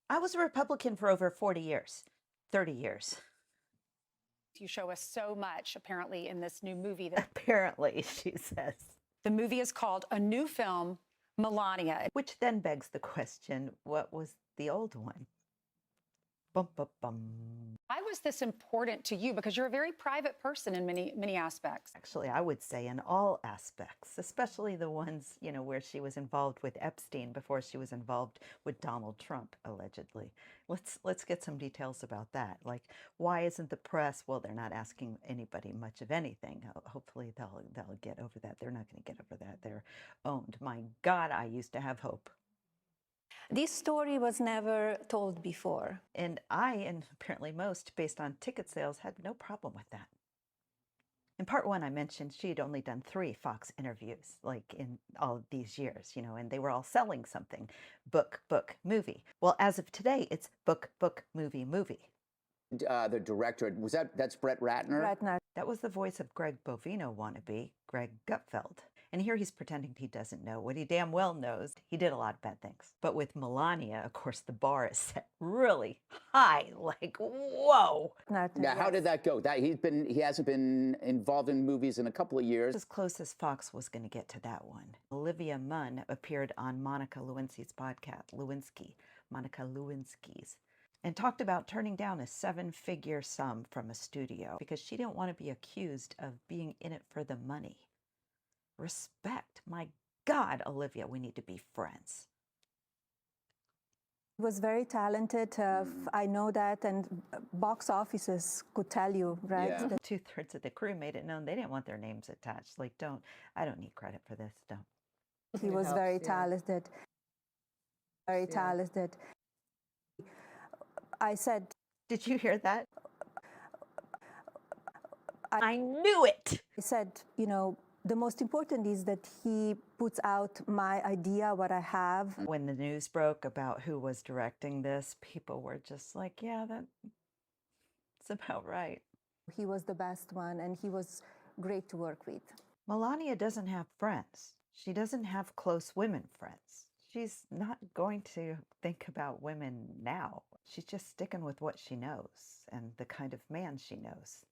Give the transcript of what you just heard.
I was a Republican for over 40 years, 30 years. You show us so much, apparently, in this new movie. Apparently, she says. The movie is called A New Film, Melania. Which then begs the question, what was the old one? Bum, bum, bum. Why was this important to you? Because you're a very private person in many aspects. Actually, I would say in all aspects, especially the ones, where she was involved with Epstein before she was involved with Donald Trump, allegedly. Let's get some details about that. Like, why isn't the press? Well, they're not asking anybody much of anything. Hopefully they'll get over that. They're not going to get over that. They're owned. My God, I used to have hope. This story was never told before. And I, and apparently most, based on ticket sales, had no problem with that. In part one, I mentioned she had only done 3 Fox interviews, like in all of these years, and they were all selling something. Book, movie. Well, as of today, it's book, movie. The director, that's Brett Ratner? Ratner. That was the voice of Greg Bovino wannabe, Greg Gutfeld. And here he's pretending he doesn't know what he damn well knows. He did a lot of bad things. But with Melania, of course, the bar is set really high, like, whoa. Now, how did that go? He hasn't been involved in movies in a couple of years. As close as Fox was going to get to that one. Olivia Munn appeared on Monica Lewinsky's podcast, Monica Lewinsky's, and talked about turning down a 7-figure sum from a studio because she didn't want to be accused of being in it for the money. Respect. My God, Olivia, we need to be friends. He was very talented. I know that, and box offices could tell you, right? Yeah. 2/3 of the crew made it known they didn't want their names attached. Like, I don't need credit for this. Don't. He was very talented. Very talented. I said, did you hear that? I knew it. I said, the most important is that he puts out my idea, what I have. When the news broke about who was directing this, people were just like, yeah, that's about right. He was the best one, and he was great to work with. Melania doesn't have friends. She doesn't have close women friends. She's not going to think about women now. She's just sticking with what she knows and the kind of man she knows.